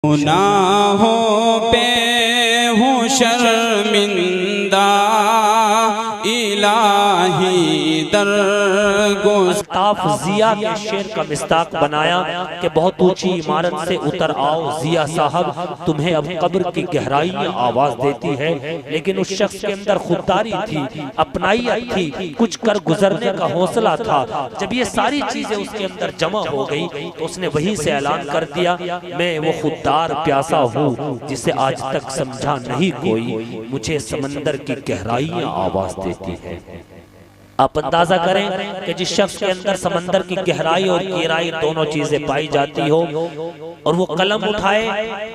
गुनाहों पे हूँ शर्मिंदा इलाही ताफ जिया के शेर का मिस्ताक बनाया कि बहुत ऊंची इमारत से उतर आओ जिया साहब, तुम्हें अब कब्र की गहराई आवाज देती है। लेकिन उस शख्स के अंदर खुददारी थी, अपनाइयत थी, कुछ कर गुजरने का हौसला था। जब ये सारी चीजें उसके अंदर जमा हो गई तो उसने वहीं से ऐलान कर दिया, मैं वो खुददार प्यासा हूँ जिसे आज तक समझा नहीं कोई, मुझे समंदर की गहराई आवाज देती है। आप अंदाजा करें कि जिस शख्स के अंदर समंदर की गहराई और गहराई दोनों चीजें पाई जाती हो और वो कलम उठाए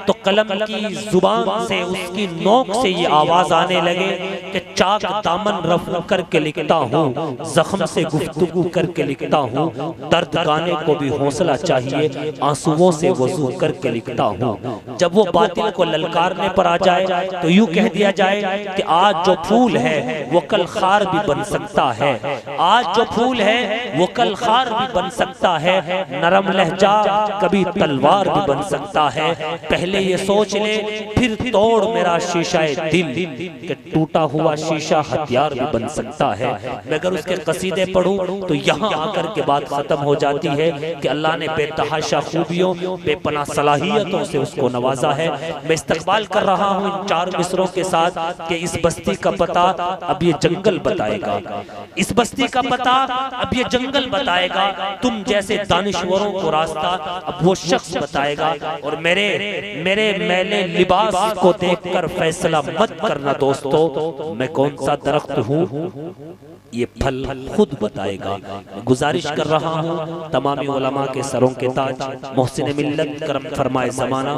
तो कलम की जुबान से, उसकी नोक से ये आवाज आने लगे कि चाक दामन रफ़ करके लिखता हूँ, जख्म से गुफ्तगू करके लिखता हूँ, दर्द गाने को भी हौसला चाहिए, आंसुओं से वजू करके लिखता हूँ। जब वो बातिल को ललकारने पर आ जाए तो यूं कह दिया जाए कि आज जो फूल है वो कल खार भी बन सकता है, आज जो फूल है वो कल खार भी बन सकता है, नरम लहजा कभी तलवार भी बन सकता है। पहले ये सोच ले फिर तोड़ मेरा शीशा दिल, कि टूटा हुआ शीशा हथियार भी बन सकता है। मैं अगर उसके कसीदे पढ़ूं तो यहाँ आकर के बात खत्म हो जाती है कि अल्लाह ने बेतहाशा खूबियों, बेपनाह सलाहियतों से उसको नवाजा है। मैं इस्तकबाल कर रहा हूँ इन चार मिसरों के साथ कि इस बस्ती का पता अब ये जंगल बताएगा, इस बस्ती का पता अब ये जंगल बताएगा, तुम जैसे दानिश्वरों को रास्ता अब वो शख्स बताएगा। और मेरे मैले लिबास को देखकर फैसला मत करना दोस्तों, मैं कौन सा दरख्त हूँ ये फल खुद बताएगा। गुजारिश कर रहा हूँ तमामी उलमा के सरों के ताज, मोहसिन मिल्लत करम फरमाए ज़माना,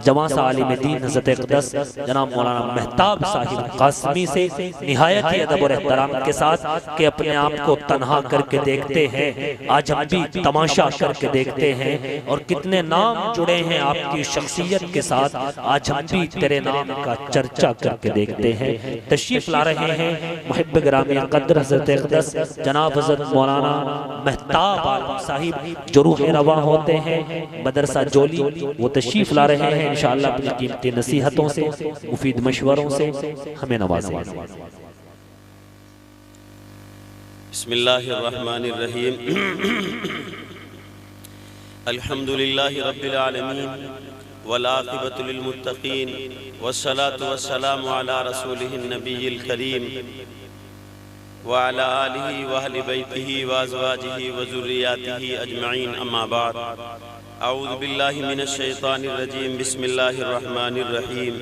जवां सा आलिम दीन हज़रत अक़दस जनाब मौलाना मेहताब साहिब कासमी से निहायत ही अदब और एहतराम के साथ कि अपने आप को तन्हा करके देखते हैं, आज हम भी तमाशा करके देखते हैं और कितने नाम जुड़े हैं आपकी शख्सियत के साथ, आज हम भी तेरे नाम का चर्चा करके देखते हैं। तशरीफ ला रहे हैं मुहिब्ब गिरामी क़द्र हज़रत अक़दस जनाब हज़रत मौलाना मेहताब आलम साहिब जो रूह रवा होते हैं मदरसा जोली, वो तशरीफ ला रहे हैं इंशाअल्लाह अपनी कीमती नसीहतों से, मुफीद मशवरों से हमें नवाजें। बिस्मिल्लाहिर्रहमानिर्रहीम अल्हम्दुलिल्लाहि रब्बिल आलमीन वल आक़िबतु लिल मुत्तक़ीन वस्सलातु वस्सलामु अला रसूलिहिन नबिय्यिल करीम व अला आलिहि व अहलि बैतिहि व अज़वाजिहि व ज़ुर्रिय्यातिहि अजमईन, अम्मा बाद। अऊज़ु बिल्लाहि मिनश शैतानिर रजीम, बिस्मिल्लाहिर रहमानिर रहीम।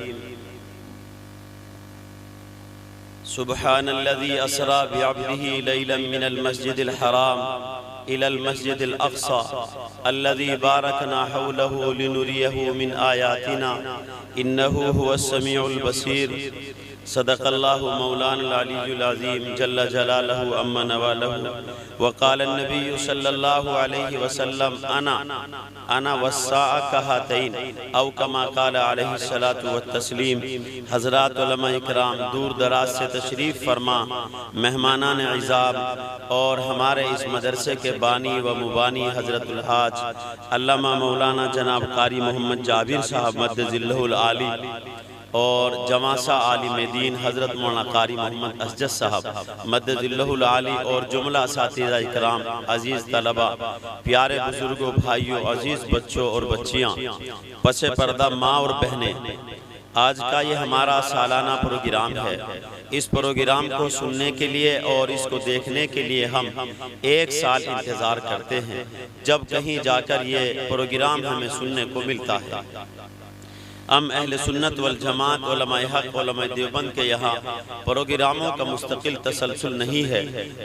सुब्हानल्लज़ी असरा बिअब्दिही लैलन मिनल मस्जिदिल हराम इलल मस्जिदिल अक़सा अल्लज़ी बारकना हौलहु लिनुरियहु मिन आयातिना इन्नहु हुवस समीउल बसीर। सदक़ल्लाहु मौलाना अलीयुल अज़ीम जल्ल जलालहु अम्मा नवालहु व क़ाल नबी सल्लल्लाहु अलैहि वसल्लम अना वस्साअ कहातैन औ कमा क़ाल अलैहि सलातु व तस्लीम। हज़रात उलमा इकराम, दूर दराज से तशरीफ़ फरमा मेहमानान इज़ाम और हमारे इस मदरसे के बानी व मुबानी हज़रतुल हाज अल्लामा मौलाना जनाब कारी मोहम्मद जाबिर साहब मद्दज़िल्लहुल आली और जवासा आलिम दीन हज़रत मौलाना कारी मोहम्मद असजद साहब मद्दज़िल्लहुल आली और जुमला असातिज़ा इकराम, अज़ीज़ तलबा, प्यारे बुजुर्गों, भाइयों, अज़ीज़ बच्चों और बच्चियाँ, पसे पर्दा माँ और बहनें, आज का ये हमारा सालाना प्रोग्राम है। इस प्रोग्राम को सुनने के लिए और इसको देखने के लिए हम एक साल इंतज़ार करते हैं, जब कहीं जाकर ये प्रोग्राम हमें सुनने को मिलता है। हम अहले सुन्नत वल जमात उलमाए हक़ उलमाए देवबंद के यहाँ प्रोग्रामों का मुस्तकिल तसलसल नहीं है,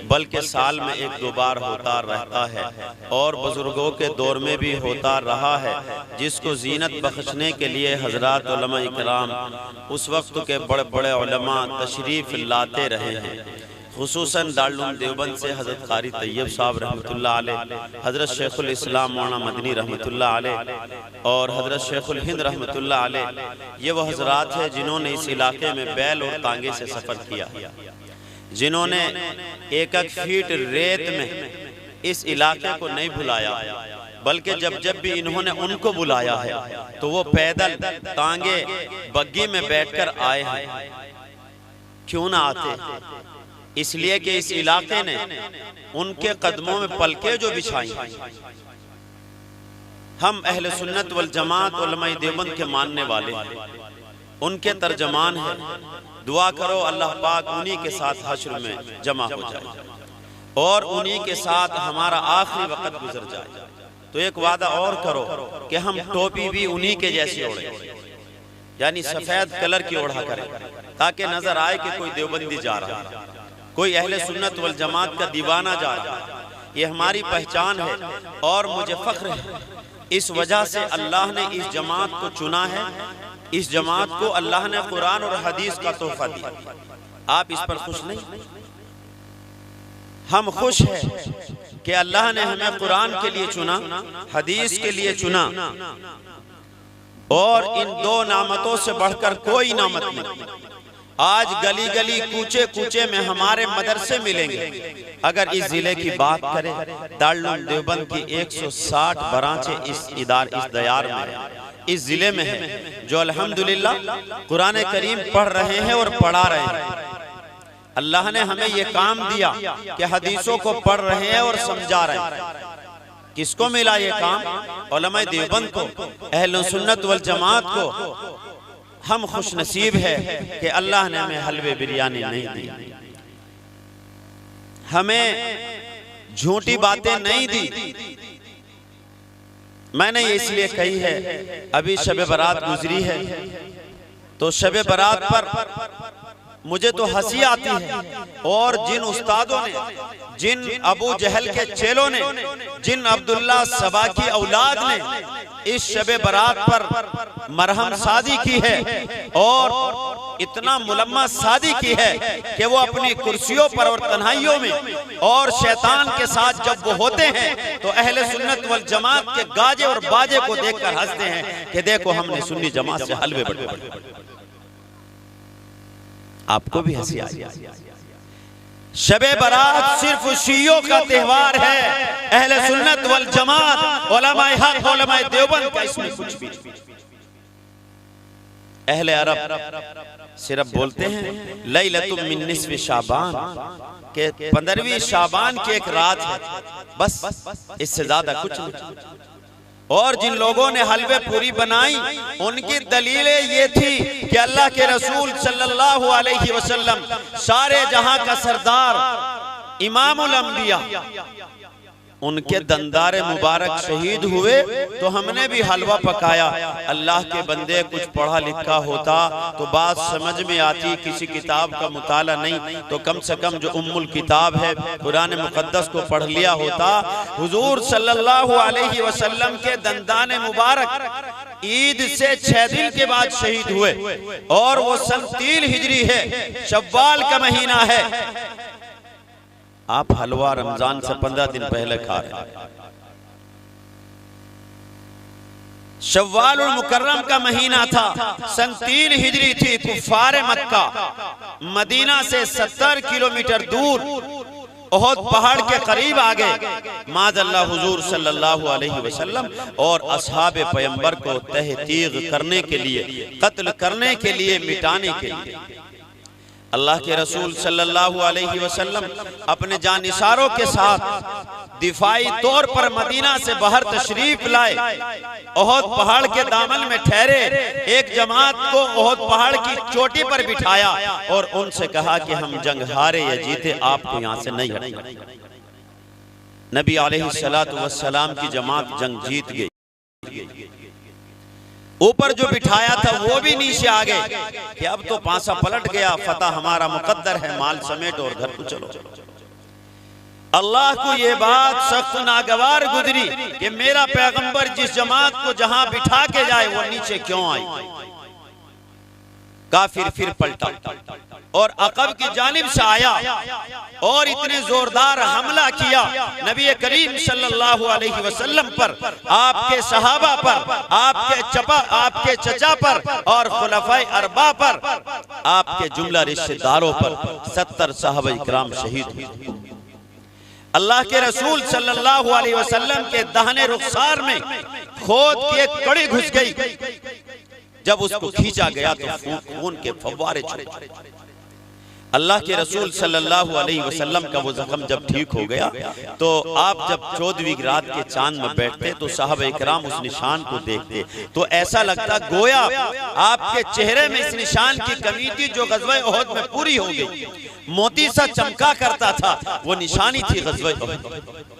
बल्कि साल में एक दो बार होता रहता है और बुजुर्गों के दौर में भी होता रहा है, जिसको जीनत बख्शने के लिए हज़रात उलमाए इकराम उस वक्त के बड़े बड़े उलमा तशरीफ़ लाते रहे हैं। खुसूसन दारुल देवबंद से हज़रत कारी तैयब साहब रहमतुल्लाह अलैह, हज़रत शेखुल इस्लाम मौलाना मदनी रहमतुल्लाह अलैह और हज़रत शेखुल हिंद रहमतुल्लाह अलैह, ये वो हज़रात हैं जिन्होंने इस इलाके में बैल और तांगे से सफ़र किया, जिन्होंने एक एक फीट रेत में इस इलाके को नहीं भुलाया, बल्कि जब जब भी इन्होंने उनको बुलाया है तो वो पैदल तांगे बग्गी में बैठकर आए हैं। क्यों ना आते? इसलिए कि इस इलाके ने उनके कदमों में पलके जो बिछाई। हम अहले सुन्नत वल जमात उलमाए देवबंद के मानने वाले उनके तर्जमान हैं। दुआ करो अल्लाह पाक उन्हीं के साथ हश्र में जमा हो जाए और उन्हीं के साथ हमारा आखिरी वक्त गुजर जाए। तो एक वादा और करो कि हम टोपी भी उन्हीं के जैसी ओढ़े, यानी सफेद कलर की ओढ़ा करें, ताकि नजर आए कि कोई देवबंदी जा रहा है, कोई अहले सुन्नत वल जमात का दीवाना जा रहा है। ये हमारी पहचान है और मुझे फख्र है। इस वजह से अल्लाह ने इस जमात को चुना है। इस जमात को अल्लाह ने कुरान और हदीस का तोहफा दिया। आप इस पर खुश नहीं? हम खुश हैं कि अल्लाह ने हमें कुरान के लिए चुना, हदीस के लिए चुना, और इन दो नामतों से बढ़कर कोई नामत नहीं। आज गली गली कूचे कूचे में हमारे मदरसे मिलेंगे। अगर इस जिले की बात करें, दारुल देवबंद की 160 ब्रांचें इस दयार में, इस जिले में है, जो अल्हम्दुलिल्लाह कुरान करीम पढ़ रहे हैं और पढ़ा रहे हैं। अल्लाह ने हमें ये काम दिया कि हदीसों को पढ़ रहे हैं और समझा रहे हैं। किसको मिला ये काम? उलमाए देवबंद को, अहले सुन्नत वल जमात को। हम खुश नसीब है कि अल्लाह ने हमें हलवे बिरयानी नहीं दी, हमें झूठी बातें नहीं दी। मैंने ये इसलिए कही है, अभी शब बारात गुजरी है, तो शब बारात पर मुझे तो हंसी आती है। और जिन उस्तादों ने, जिन अबू जहल के चेलों ने, जिन अब्दुल्ला सबा की औलाद ने इस शब बारात पर मरहम शादी की है और इतना मुलम्मा शादी की है कि वो अपनी कुर्सियों पर और तन्हाइयों में और शैतान के साथ जब वो होते हैं तो अहले सुन्नत वल जमात के गाजे और बाजे को देखकर हंसते हैं कि देखो हमने सुन्नी जमात से हलवे बटवाए। आपको भी हंसी आई? शबे बारात सिर्फ शियों का त्योहार है। अहले सुन्नत वल जमात, उलमाए हक, उलमाए देवबंद का इसमें कुछ भी। अहले अरब सिर्फ बोलते हैं लैलतुम मिन निस्फ़ शाबान, के 15वीं शाबान की एक रात है, बस इससे ज्यादा कुछ नहीं। और जिन लोगों ने हलवे पूरी बनाई उनकी दलीलें ये थी कि अल्लाह के रसूल सल्लल्लाहु अलैहि वसल्लम सारे जहां का सरदार इमामुल अंबिया, उनके दंदारे मुबारक शहीद हुए तो हमने भी हलवा पकाया। अल्लाह के बंदे, कुछ पढ़ा लिखा होता तो बात समझ में आती, किसी किताब का मुताला नहीं तो कम से कम जो उम्मुल किताब है कुरान मुकद्दस को पढ़ लिया होता। हुजूर सल्लल्लाहु अलैहि वसल्लम के दंदाने मुबारक ईद से 6 दिन के बाद शहीद हुए और वो सन 3 हिजरी है, शव्वाल का महीना है। आप हलवा रमजान से 15 दिन पहले खा रहे हैं। शव्वाल मुकर्रम का महीना था, सन 3 हिजरी थी। कुफारे मक्का मदीना से 70 किलोमीटर दूर ओहद पहाड़ के करीब आ गए। माज़अल्लाह हुजूर सल्लल्लाहु अलैहि वसल्लम और असहाबे पैगंबर को तहतीग करने के लिए, कत्ल करने के लिए, मिटाने के लिए अल्लाह के रसूल सल्लल्लाहु अलैहि वसल्लम अपने जानिसारों के साथ दिफाई तौर पर मदीना से बाहर तशरीफ लाए। ओहद पहाड़ के दामन में ठहरे, एक जमात को ओहद पहाड़ की चोटी पर बिठाया और उनसे कहा कि हम जंग हारे या जीते, आपको यहाँ से नहीं हटेंगे। नबी अलैहिस्सलातु वस्सलाम की जमात जंग जीत गई। ऊपर जो बिठाया था वो भी नीचे आ गए कि अब तो पासा पलट गया, फतह हमारा मुकद्दर है, माल समेट और घर को चलो। अल्लाह को ये बात सख्त नागवार गुजरी कि मेरा पैगंबर जिस जमात को जहां बिठा के जाए वो नीचे क्यों आई। काफिर फिर पलटा और अकब की जानिब से आया और इतने जोरदार हमला किया नबी करीम सल्लल्लाहु अलैहि वसल्लम पर, आपके सहाबा पर, आपके चचा पर और खुलफाए अरबा पर, आपके जुमला रिश्तेदारों पर। 70 सहाबा इकराम शहीद हुए। अल्लाह के रसूल सल्लल्लाहु अलैहि वसल्लम के दाहिने रुखसार में खोद की एक कड़ी घुस गई। जब उसको खींचा गया तो खून के फव्वारे छूटे। अल्लाह के रसूल सल्लल्लाहु अलैहि वसल्लम का वो जख्म जब ठीक हो गया तो आप जब 14वीं रात के चांद में बैठते तो साहब इकराम उस निशान को देखते तो ऐसा लगता गोया आपके चेहरे में इस निशान की कमी थी जो गज़वे उहद में पूरी हो गई। मोती सा चमका करता था, वो निशानी थी गज़वे उहद।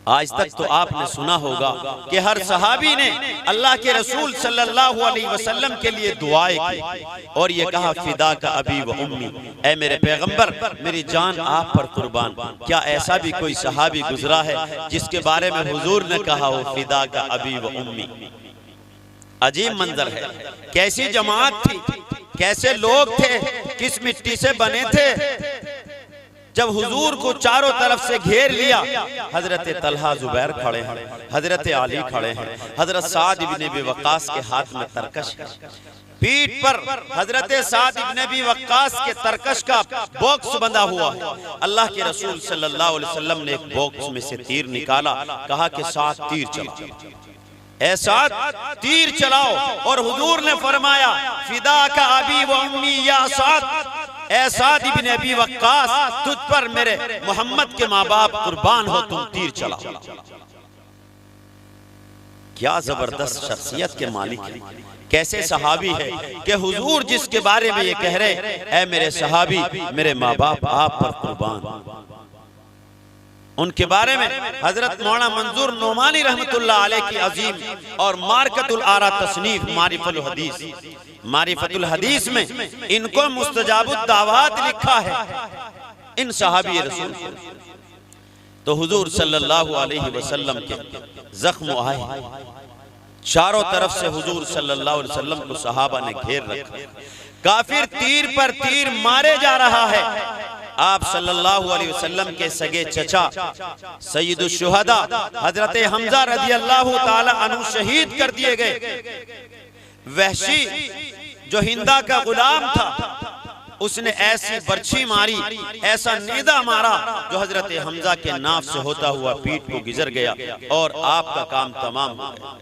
आज तक तो आपने सुना होगा कि हर सहाबी ने अल्लाह के रसूल सल्लल्लाहु अलैहि वसल्लम के लिए दुआएं की और ये कहा फिदा का अबी व उम्मी, ऐ मेरे पैगंबर मेरी जान आप पर कुर्बान। क्या ऐसा भी कोई सहाबी गुजरा है जिसके बारे में हुजूर ने कहा हो फिदा का अबी व उम्मी? अजीब मंजर है। कैसी जमात थी, कैसे लोग थे, किस मिट्टी से बने थे। जब हुजूर को चारों तरफ से घेर लिया, हजरत तलहा जुबैर खड़े हैं, हजरत अली खड़े हैं, हजरत साद इब्न अबी वक्कास के हाथ में तरकश है। पीठ पर हजरत साद इब्न अबी वक्कास के तरकश का बॉक्स बंधा हुआ है। अल्लाह के रसूल सल्लल्लाहु अलैहि वसल्लम ने एक बॉक्स में से तीर निकाला, कहा कि 7 तीर चलाओ, ऐ 7 तीर चलाओ। और हुजूर ने फरमाया फिदा का अबी व उम्मी या साद, ऐ साद इब्न अबी वक्कास तुझ पर मेरे मोहम्मद के माँ बाप कुर्बान हो, तुम तीर चलाओ। क्या जबरदस्त शख्सियत के मालिक है, कैसे सहाबी है कि हुजूर जिसके बारे में ये कह रहे, ऐ मेरे सहाबी मेरे माँ बाप आप पर कुर्बान। उनके बारे में हजरत मौलाना मंजूर नोमानी रहमतुल्लाह अलैह की अजीम और मार्कतुल आरा तसनीफ मारिफतुल हदीस, मारिफतुल हदीस में इनको मुस्तजाबुद दावात लिखा है इन सहाबी रसूल। तो हुजूर सल्लल्लाहु अलैहि वसल्लम के जख्म आए, चारों तरफ से हुजूर सल्लल्लाहु अलैहि वसल्लम को सहाबा ने घेर रखा। काफिर तीर पर तीर मारे जा रहा है। आप सल्लल्लाहु अलैहि वसल्लम के सगे चचा सय्यदुश शुहदा हजरत हमजा रज़ी अल्लाह ताला अन्हु शहीद कर दिए गए। वहशी जो हिंदा का गुलाम था, उसने ऐसी बर्छी मारी, ऐसा नीदा मारा जो हजरत हमजा के नाफ से होता हुआ पीठ को गुजर गया और आपका काम तमाम हो गया।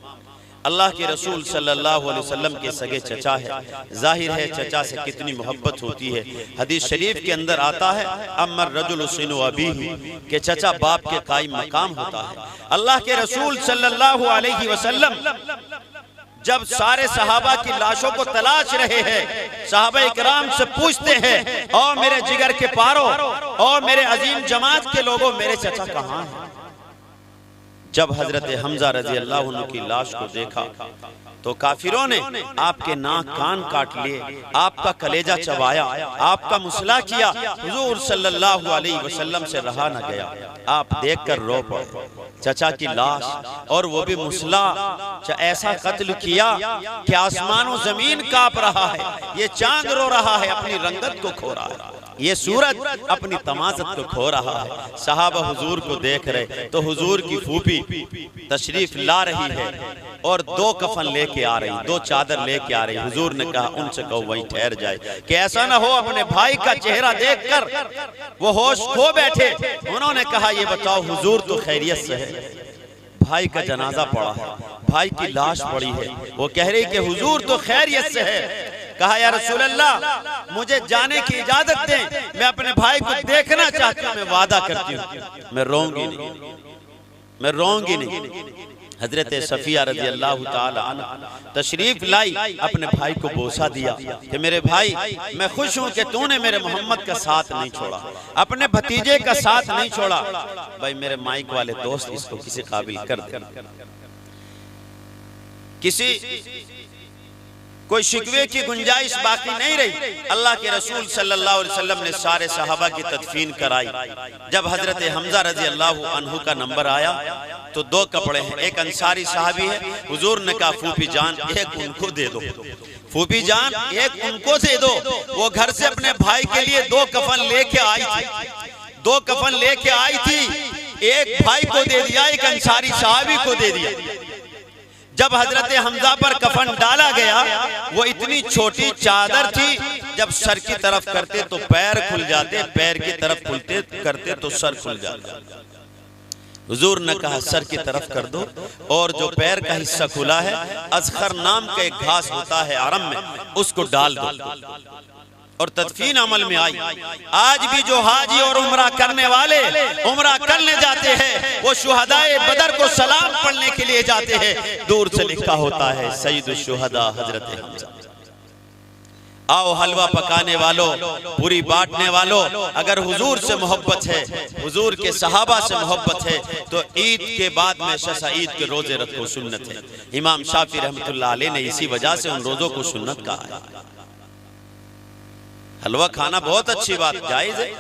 अल्लाह के रसूल सल्लल्लाहु अलैहि वसल्लम के सगे चचा है, जाहिर है चचा से कितनी मोहब्बत होती है। हदीस शरीफ के अंदर आता है अमर रजुल सिनु अबीही, के चचा बाप के कायम मकाम होता है। अल्लाह के रसूल सल्लल्लाहु अलैहि वसल्लम जब सारे सहाबा की लाशों को तलाश रहे हैं, सहाबा इकराम से पूछते हैं, और मेरे जिगर के पारो और मेरे अजीम जमात के लोगों, मेरे चचा कहाँ हैं? जब हजरत हमजा रजी अल्लाह अन्हु की लाश को देखा तो काफिरों ने आपके नाक कान काट लिए, आपका कलेजा चबाया, आपका मुसला किया। हुजूर सल्लल्लाहु अलैहि वसल्लम से रहा न गया, आप देखकर रो पड़े। चचा की लाश और वो भी मुसला, ऐसा कत्ल किया कि आसमानों जमीन कांप रहा है। ये चांद रो रहा है, अपनी रंगत को खो रहा है, ये सूरज अपनी तमाज़त को खो रहा है। सहाबा हुजूर को देख रहे तो हुजूर की फूफी तशरीफ ला रही है और 2 कफन लेके आ रही, 2 चादर लेके आ रही। हुजूर ने कहा उनसे कहो वहीं ठहर जाए कि ऐसा ना हो अपने भाई का चेहरा देखकर वो होश खो बैठे। उन्होंने कहा ये बताओ हुजूर तो खैरियत से है? भाई का जनाजा पड़ा है, भाई की लाश पड़ी है, वो कह रही कि हुजूर तो खैरियत से है। कहा या रसूल अल्लाह मुझे जाने की इजाजत दें, मैं अपने भाई को देखना चाहती हूँ, मैं वादा करती हूँ मैं रोऊंगी नहीं, मैं रोऊंगी नहीं। हजरत सफिया रजी अल्लाह ताला अन्हा तशरीफ लाई, अपने भाई को बोसा दिया कि मेरे भाई मैं खुश हूँ कि तूने मेरे मोहम्मद का साथ नहीं छोड़ा, अपने भतीजे का साथ नहीं छोड़ा। भाई मेरे माइक वाले दोस्त इसको किसी काबिल कर दे, किसी कोई शिकवे की गुंजाइश बाकी नहीं रही। अल्लाह के रसूल सल्लल्लाहु अलैहि वसल्लम ने सारे सहाबा की तदफीन कराई। जब हजरत हमजा रजी अल्लाह अन्हु का नंबर आया तो 2 कपड़े हैं, एक अंसारी साहबी है। हुजूर ने कहा फूफी जान एक उनको दे दो, फूफी जान एक उनको दे दो। वो घर से अपने भाई के लिए 2 कफन लेके आई थी, 2 कफन लेके आई थी, एक भाई को दे दिया, एक अंसारी साहबी को दे दिया। जब हजरत हमजा पर कफन डाला गया, वो इतनी छोटी चादर थी जब सर की तरफ करते तो पैर खुल जाते, पैर की तरफ खुलते करते तो सर खुल जाता। हुजूर ने कहा सर की तरफ कर दो, और जो पैर का हिस्सा खुला है, अज़खर नाम का एक घास होता है आरम में, उसको डाल दो, और तदफीन अमल में आई। आज भी जो हाजी और उम्रा करने वाले उम्रा करने जाते हैं, वो शुहदाए बदर को सलाम पढ़ने के लिए जाते हैं। दूर से लिखा होता है सैयदुश शुहदा हजरत हमजा। आओ हलवा पकाने वालों, पूरी बांटने वालों, अगर हुजूर से मोहब्बत है, हुजूर के सहाबा से मोहब्बत है, तो ईद के बाद में शशा ईद के रोजे रखो, सुन्नत है। इमाम शाफी रहमतुल्लाह अलैह ने इसी वजह से उन रोजों को सुन्नत कहा है। हलवा खाना बहुत अच्छी बात, जायज है,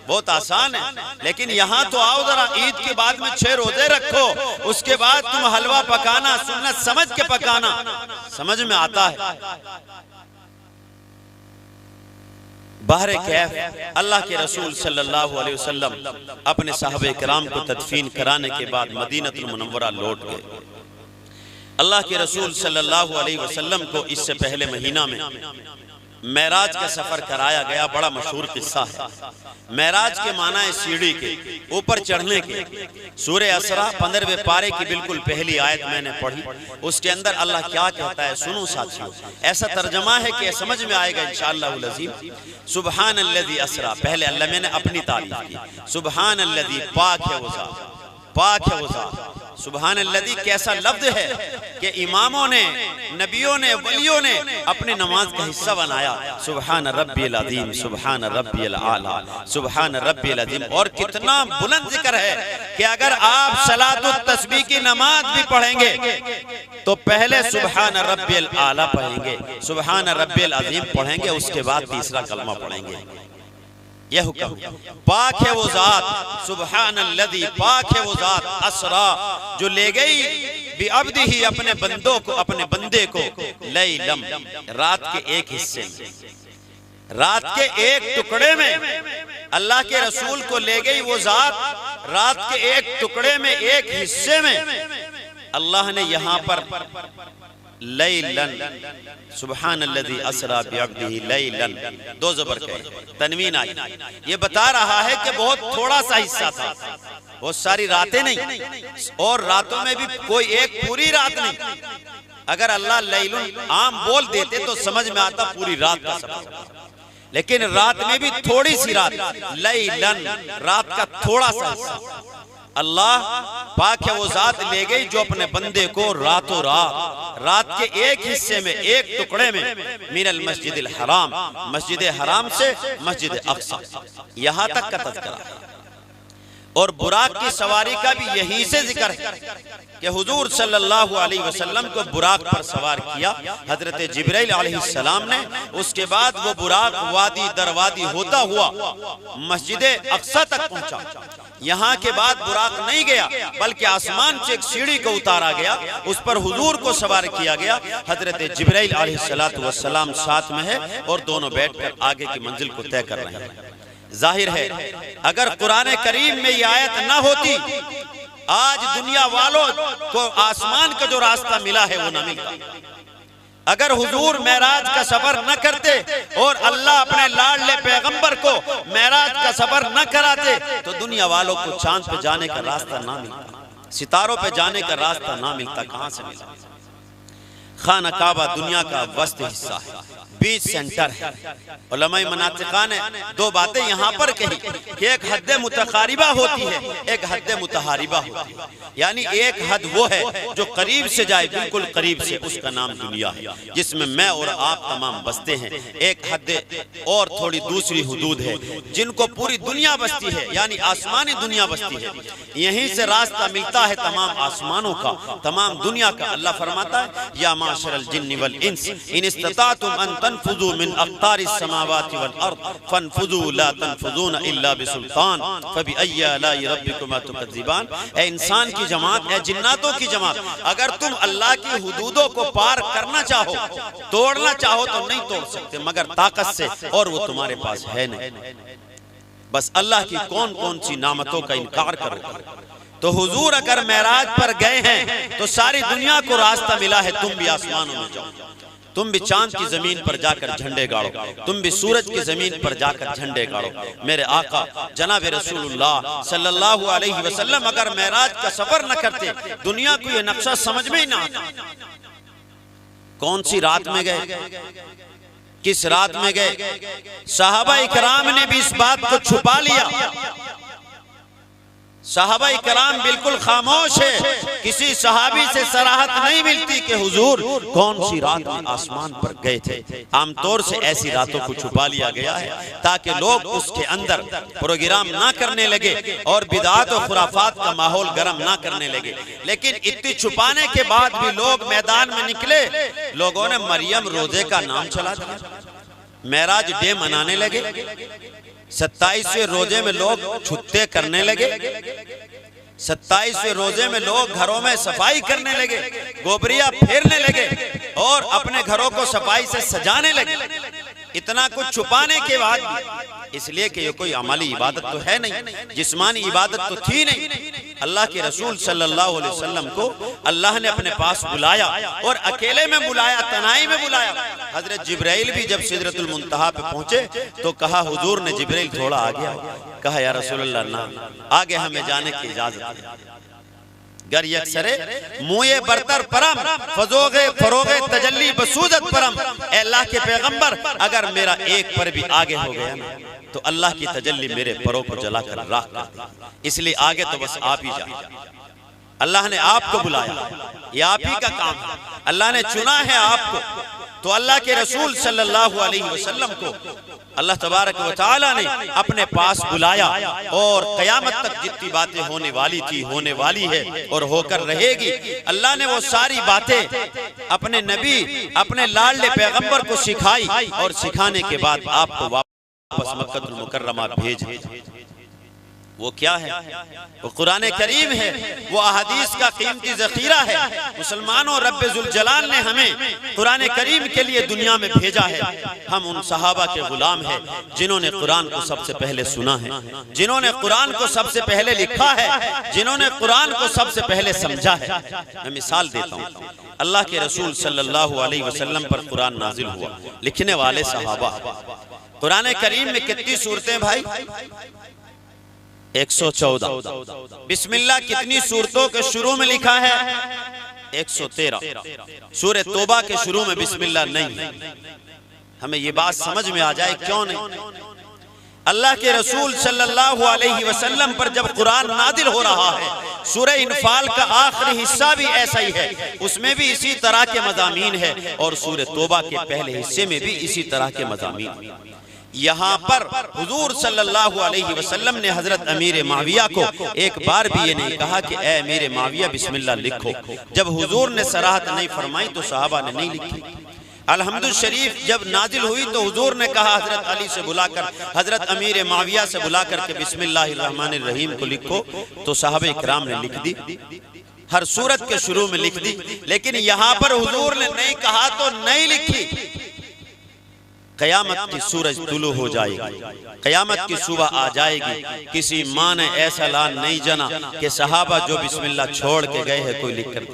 बहुत आसान है, लेकिन यहाँ तो आओ जरा ईद के बाद में 6 रोजे रखो, उसके बाद तुम हलवा पकाना सुन्नत समझ के पकाना, समझ में आता है। बहरे कैफ अल्लाह के रसूल सल्लल्लाहु अलैहि वसल्लम अपने साहबे किराम को तदफीन कराने के बाद मदीनतुल मुनव्वरा लौट गए। अल्लाह के रसूल सल्लल्लाहु अलैहि वसल्लम को इससे पहले महीना में मेराज का सफर कराया गया। बड़ा मशहूर किस्सा है। मेराज के माना है सीढ़ी के ऊपर चढ़ने के। सूरह असरा 15वें पारे की बिल्कुल पहली आयत मैंने पढ़ी, उसके अंदर अल्लाह क्या कहता है सुनो साथियों। ऐसा तर्जमा है कि समझ में आएगा इंशाअल्लाहुल अज़ीम। सुब्हानल्लज़ी असरा, पहले अल्लाह मैंने अपनी तारीफ की। सुब्हानल्लज़ी, पाक है वो ज़ात, पाक है वो ज़ात। सुब्हानल्लज़ी कैसा लफ्ज़ है कि इमामों ने, नबियों ने, वलियों ने अपनी नमाज का हिस्सा बनाया। सुब्हान रब्बियल अज़ीम, सुब्हान रब्बियल आला, सुब्हान रब्बियल अज़ीम। और कितना बुलंद जिक्र है कि अगर आप सलातुत तस्बीह की नमाज भी पढ़ेंगे तो पहले सुब्हान रब्बियल आला पढ़ेंगे, सुब्हान रब्बियल अज़ीम पढ़ेंगे, उसके बाद तीसरा कलमा पढ़ेंगे। यह हुक्म, पाक है वो जात, सुब्हानल्लज़ी, पाक है वो जात, असरा जो ले गई बिअब्दिही, अपने बंदों को, अपने बंदे को, लैलम, रात के एक हिस्से में, रात के एक टुकड़े में अल्लाह के रसूल को ले गई वो जात। रात के एक टुकड़े में, एक हिस्से में अल्लाह ने यहाँ पर लैलन, सुब्हानल्लज़ी असरा बिअब्दिही लैलन, 2 ज़बर कहे, तनवीन आई। ये बता रहा है कि बहुत थोड़ा सा हिस्सा था, बहुत सारी रातें नहीं, और रातों में भी कोई एक पूरी रात नहीं। अगर अल्लाह लैलन आम बोल देते तो समझ में आता पूरी रात का सफर, लेकिन रात में भी थोड़ी सी रात, लैलन, रात का थोड़ा सा हिस्सा। अल्लाह पाक है वो जात ले गई जो अपने बंदे को रातों रात के एक हिस्से में, एक टुकड़े में, मिनल मस्जिदिल हराम, मस्जिद हराम से मस्जिद अक्सा, यहाँ तक का तज़किरा है। और बुराक की सवारी का भी यहीं से जिक्र है कि हुजूर सल्लल्लाहु अलैहि वसल्लम को बुराक पर सवार किया हजरत जिब्राइल अलैहिस्सलाम ने। उसके बाद वो बुराक वादी दर वादी होता हुआ मस्जिद अक्सा तक पहुंचा। यहाँ के बाद बुराक नहीं गया, बल्कि आसमान से एक सीढ़ी को उतारा गया, उस पर हुजूर को सवार किया गया। हजरत जिब्राइल अलैहिस्सलातु वस्सलाम साथ में है और दोनों बैठकर आगे की मंजिल को तय कर रहे हैं। जाहिर है अगर कुरान करीम में ये आयत ना होती, आज दुनिया वालों को आसमान का जो रास्ता मिला है वो ना मिलता। अगर हुजूर मेराज का सफर न करते और अल्लाह अपने लाडले पैगंबर को मेराज का सफर न कराते तो दुनिया वालों को चांद पे जाने का रास्ता ना मिलता, सितारों पे जाने का रास्ता ना मिलता। कहां से मिला? खाना काबा दुनिया का वस्त हिस्सा है, बीच सेंटर है। उलमाए मनातिका ने 2 बातें यहाँ पर कही कि एक हद मुतकारिबा होती है, एक हद मुतहारिबा होती है। यानी एक हद वो है जो करीब से जाए, बिल्कुल करीब से, उसका नाम दुनिया है, जिसमें मैं और आप तमाम बसते हैं। एक हद और थोड़ी दूसरी हुदूद है जिनको पूरी दुनिया बसती है, यानी आसमानी दुनिया बसती है। यहीं से रास्ता मिलता है तमाम आसमानों का, तमाम दुनिया का। अल्लाह फरमाता है या माशरल जिन्नि वल इंस इन इस्ततातुम अन तनफुजू मिन अक़तारिस समावाति वल अर्द फनफुजू ला तनफुजून इल्ला बिसुल्तान फबिअय्यि आलाइ रब्बिकुमा तुकज़्ज़िबान। ए इंसान की जमात, ए जिन्नातों की जमात, अगर तुम अल्लाह की हुदूदों को पार करना चाहो, तोड़ना चाहो तो नहीं तोड़ सकते मगर ताकत से, और वो तुम्हारे पास है नहीं। बस अल्लाह की कौन कौन सी नामतों का इनकार करो। तो हुजूर अगर मेराज पर गए हैं तो सारी दुनिया को रास्ता मिला है, तुम भी आसमानों में जाओ। तुम भी चांद की जमीन पर जाकर झंडे गाड़ो, तुम भी सूरज की जमीन पर जाकर झंडे गाड़ो। मेरे आका जनाब रसूलुल्लाह सल्लल्लाहु अलैहि वसल्लम अगर मेराज का सफर न करते, दुनिया को ये नक्शा समझ में ही ना आता। कौन सी रात में गए, किस रात में गए, सहाबा इकराम ने भी इस बात को छुपा लिया। सहाबा इकराम बिल्कुल खामोश है, किसी सहाबी से सराहत नहीं मिलती कि हुजूर कौन सी रात में आसमान पर गए थे। आमतौर से ऐसी रातों को छुपा लिया गया है ताकि लोग उसके अंदर प्रोग्राम ना करने लगे और बिदात और खुराफात का माहौल गर्म ना करने लगे। लेकिन इतनी छुपाने के बाद भी लोग मैदान में निकले, लोगों ने मरियम रोजे का नाम चला दिया, मेराज डे मनाने लगे, 27वें रोजे में लोग छुट्टे करने लगे, 27वें रोजे में लोग घरों में सफाई करने लगे, गोबरिया फेरने लगे और अपने घरों को सफाई से सजाने लगे। इतना कुछ छुपाने के बाद, इसलिए कि ये कोई अमली इबादत तो है नहीं, जिस्मानी इबादत तो थी नहीं। अल्लाह के रसूल सल्लल्लाहु अलैहि वसल्लम को अल्लाह ने अपने पास बुलाया और अकेले में बुलाया, तनाई में बुलाया। हजरत जिब्राइल भी जब सिदरतुल मुंतहा पे पहुंचे तो कहा हुजूर ने जिब्राइल थोड़ा आगे आओ। कहा या रसूलल्लाह ना, आगे हमें जाने की इजाजत है। गर यकसरे मुए बरतर परम फजोगे फरोगे तजल्ली बसूदत परम। अल्लाह के पैगंबर अगर मेरा एक पर भी आगे हो गया ना तो अल्लाह की तजल्ली मेरे परों को जलाकर राख कर दी। इसलिए आगे तो बस आप ही जाए। अल्लाह ने आपको बुलाया, ये आप ही का काम है, अल्लाह ने चुना है आपको। तो अल्लाह के रसूल सल्लल्लाहु अलैहि वसल्लम को अल्लाह तबारक व तआला ने अपने पास बुलाया और क़यामत तक जितनी बातें होने वाली थी, होने वाली है और होकर रहेगी, अल्लाह ने वो सारी बातें अपने नबी, अपने लाडले पैगंबर को सिखाई और सिखाने के बाद आपको वापस मक्कतुल मुकर्रमा भेज। वो क्या है? वो कुरान करीम है, वो अहादीस का कीमती ज़ख़ीरा है। मुसलमानों, रब्बे जुल जलाल ने हमें कुरान करीम के लिए दुनिया में भेजा है। हम उन सहाबा के गुलाम हैं जिन्होंने कुरान को सबसे पहले सुना है, जिन्होंने कुरान को सबसे पहले लिखा है, जिन्होंने कुरान को सबसे पहले समझा है। मैं मिसाल देता हूँ, अल्लाह के रसूल सल्लल्लाहु अलैहि वसल्लम पर कुरान नाजिल हुआ, लिखने वाले सहाबा। कुरान करीम में कितनी सूरतें भाई? 114। बिस्मिल्लाह कितनी सूरतों के शुरू में लिखा है? 113। सूरह तौबा के शुरू में बिस्मिल्लाह नहीं है। हमें ये बात समझ में आ जाए क्यों नहीं? अल्लाह के रसूल सल्लल्लाहु अलैहि वसल्लम पर जब कुरान नादिल हो रहा है, सूरह इनफाल का आखिरी हिस्सा भी ऐसा ही है, उसमें भी इसी तरह के मज़ामीन है और सूरह तौबा के पहले हिस्से में भी इसी तरह के मज़ामीन। यहाँ पर हुजूर सल्लल्लाहु अलैहि वसल्लम ने हजरत अमीर माविया को एक बार भी ये नहीं कहा कि ए अमीर माविया बिस्मिल्लाह लिखो। जब हुजूर ने सराहत नहीं फरमाई तो सहाबा ने नहीं लिखी। अल्हम्दुल शरीफ जब नाजिल हुई तो हुजूर ने कहा हजरत अली से बुलाकर, हजरत अमीर माविया से बुलाकर के बिस्मिल्लाहिर्रहमानिर रहीम को लिखो, तो सहाबा इकराम ने लिख दी, हर सूरत के शुरू में लिख दी। लेकिन यहाँ पर हुजूर ने नहीं कहा तो नहीं लिखी। क़यामत की सूरज तुलू हो जाएगी, क़यामत की सुबह आ जाएगी, किसी माँ ने ऐसा लान नहीं जना कि सहाबा जो बिस्मिल्लाह छोड़ के गए हैं कोई लिख कर।